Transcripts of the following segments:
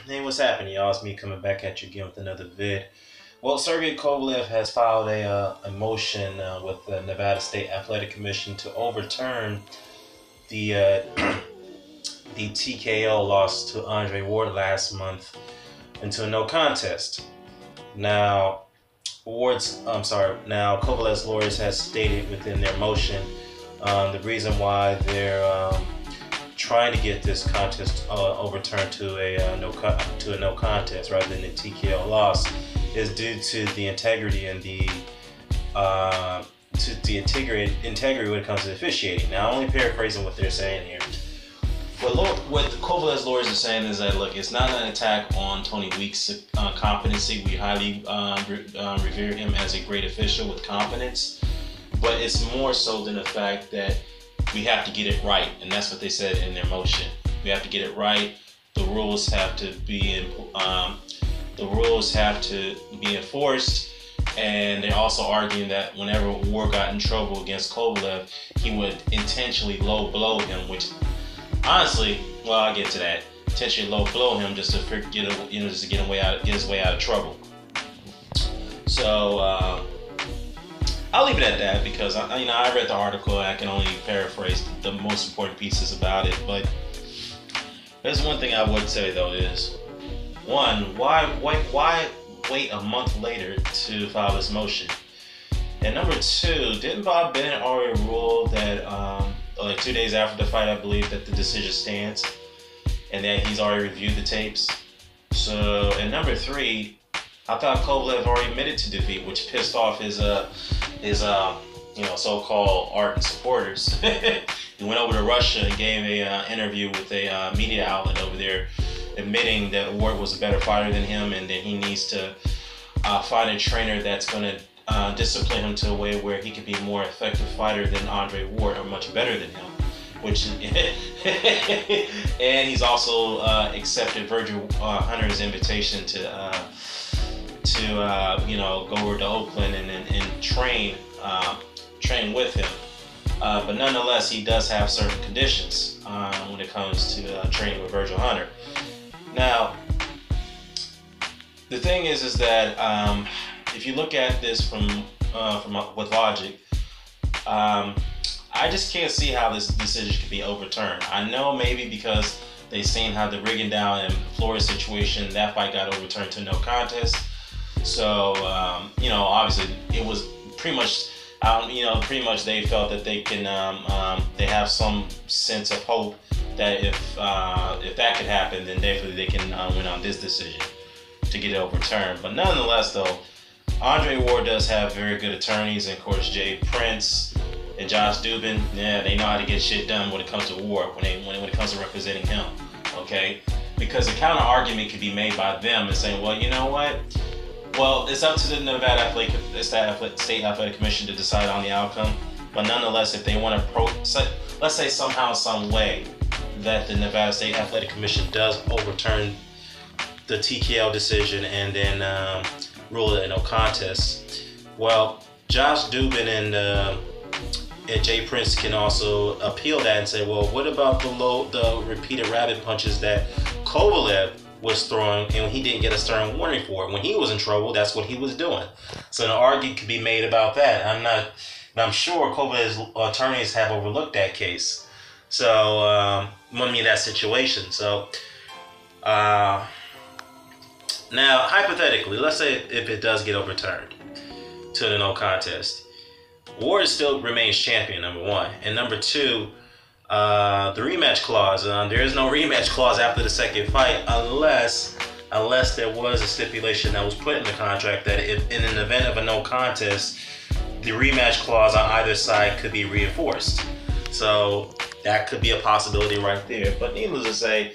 Hey, what's happening, y'all? It's me coming back at you again with another vid. Well, Sergey Kovalev has filed a motion with the Nevada State Athletic Commission to overturn the the TKO loss to Andre Ward last month into a no contest. Now, Kovalev's lawyers has stated within their motion the reason why they're trying to get this contest overturned to a no contest rather than a TKO loss is due to the integrity and the integrity when it comes to officiating. Now, I'm only paraphrasing what they're saying here. What Kovalev's lawyers are saying is that, look, it's not an attack on Tony Weeks' competency. We highly revere him as a great official with competence, but it's more so than the fact that we have to get it right, and that's what they said in their motion. We have to get it right. The rules have to be enforced, and they're also arguing that whenever Ward got in trouble against Kovalev, he would intentionally low blow him, which honestly, well, I'll get to that. Intentionally low blow him just to get his way out of trouble. So I'll leave it at that because I read the article and I can only paraphrase the most important pieces about it. But there's one thing I would say though is, one, why wait a month later to file this motion? And number two, didn't Bob Bennett already rule that like 2 days after the fight, I believe, that the decision stands and that he's already reviewed the tapes? So, and number three, I thought Kovalev already admitted to defeat, which pissed off his so-called ardent supporters. He went over to Russia and gave a interview with a media outlet over there, admitting that Ward was a better fighter than him and that he needs to find a trainer that's going to discipline him to a way where he could be a more effective fighter than Andre Ward, or much better than him. And he's also accepted Virgil Hunter's invitation to go over to Oakland and train with him. But nonetheless, he does have certain conditions when it comes to training with Virgil Hunter. Now, the thing is that if you look at this with logic, I just can't see how this decision could be overturned. I know maybe because they seen how the Rigondeaux and Flores situation, that fight got overturned to no contest. So, obviously it was pretty much, they felt that they can, they have some sense of hope that if that could happen, then definitely they can win on this decision to get it overturned. But nonetheless, though, Andre Ward does have very good attorneys, and of course Jay Prince and Josh Dubin, yeah, they know how to get shit done when it comes to Ward, when it comes to representing him, okay? Because the counter argument could be made by them and saying, well, you know what? Well, it's up to the Nevada State Athletic Commission to decide on the outcome. But nonetheless, if they want to let's say somehow, some way that the Nevada State Athletic Commission does overturn the TKO decision and then rule it a no contest. Well, Josh Dubin and Jay Prince can also appeal that and say, well, what about the repeated rabbit punches that Kovalev was throwing and he didn't get a stern warning for it? When he was in trouble, that's what he was doing. So an argument could be made about that. I'm sure Kovalev's attorneys have overlooked that case. So, that situation. So, now, hypothetically, let's say if it does get overturned to the no contest, Ward still remains champion, number one. And number two, the rematch clause. There is no rematch clause after the second fight unless there was a stipulation that was put in the contract that if in an event of a no contest, the rematch clause on either side could be reinforced. So that could be a possibility right there. But needless to say,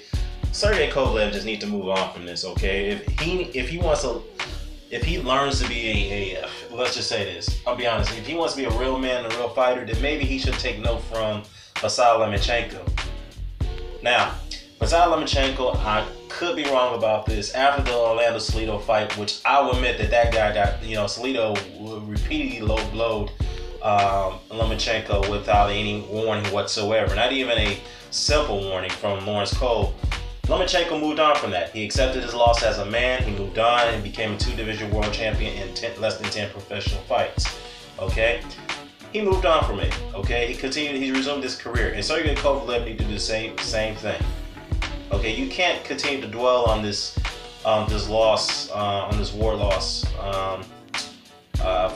Sergey Kovalev just needs to move on from this, okay? If he learns to be let's just say this, I'll be honest, if he wants to be a real man, a real fighter, then maybe he should take note from Vasily Lomachenko. Now, Vasily Lomachenko, I could be wrong about this, after the Orlando Salido fight, which I will admit that guy got, Salido repeatedly low-blowed Lomachenko without any warning whatsoever. Not even a simple warning from Lawrence Cole. Lomachenko moved on from that. He accepted his loss as a man. He moved on and became a 2-division world champion in less than 10 professional fights. Okay? He moved on from it. Okay? He resumed his career. And Sergey Kovalev need to do the same thing. Okay? You can't continue to dwell on this loss, on this war loss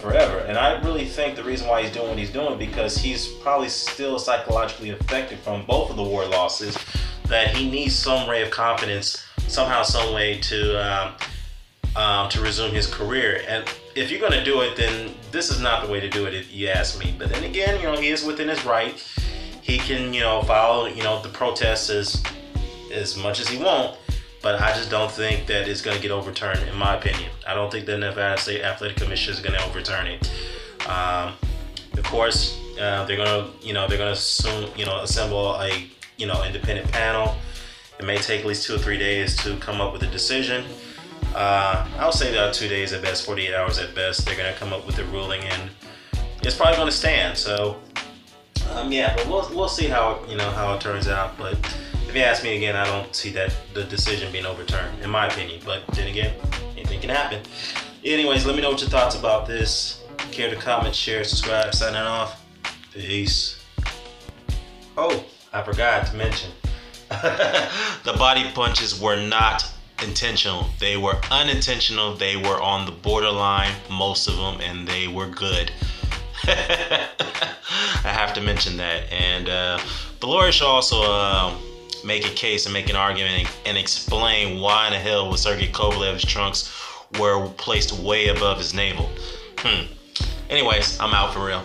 forever. And I really think the reason why he's doing what he's doing, because he's probably still psychologically affected from both of the war losses, that he needs some ray of confidence somehow, some way to resume his career. And if you're going to do it, then this is not the way to do it, if you ask me. But then again, he is within his right. He can, follow, the protests as much as he wants. But I just don't think that it's going to get overturned, in my opinion. I don't think the Nevada State Athletic Commission is going to overturn it. Of course, they're going to soon, assemble a, independent panel. It may take at least 2 or 3 days to come up with a decision. I'll say that 2 days at best, 48 hours at best. They're going to come up with a ruling, and it's probably going to stand. So, but we'll see how it turns out. But if you ask me again, I don't see that the decision being overturned, in my opinion. But then again, anything can happen. Anyways, let me know what your thoughts about this. Care to comment, share, subscribe. Signing off. Peace. Oh, I forgot to mention. The body punches were not intentional. They were unintentional. They were on the borderline, most of them, and they were good. I have to mention that. And the lawyer should also make a case and make an argument and explain why in the hell was Sergey Kovalev's trunks were placed way above his navel. Anyways, I'm out for real.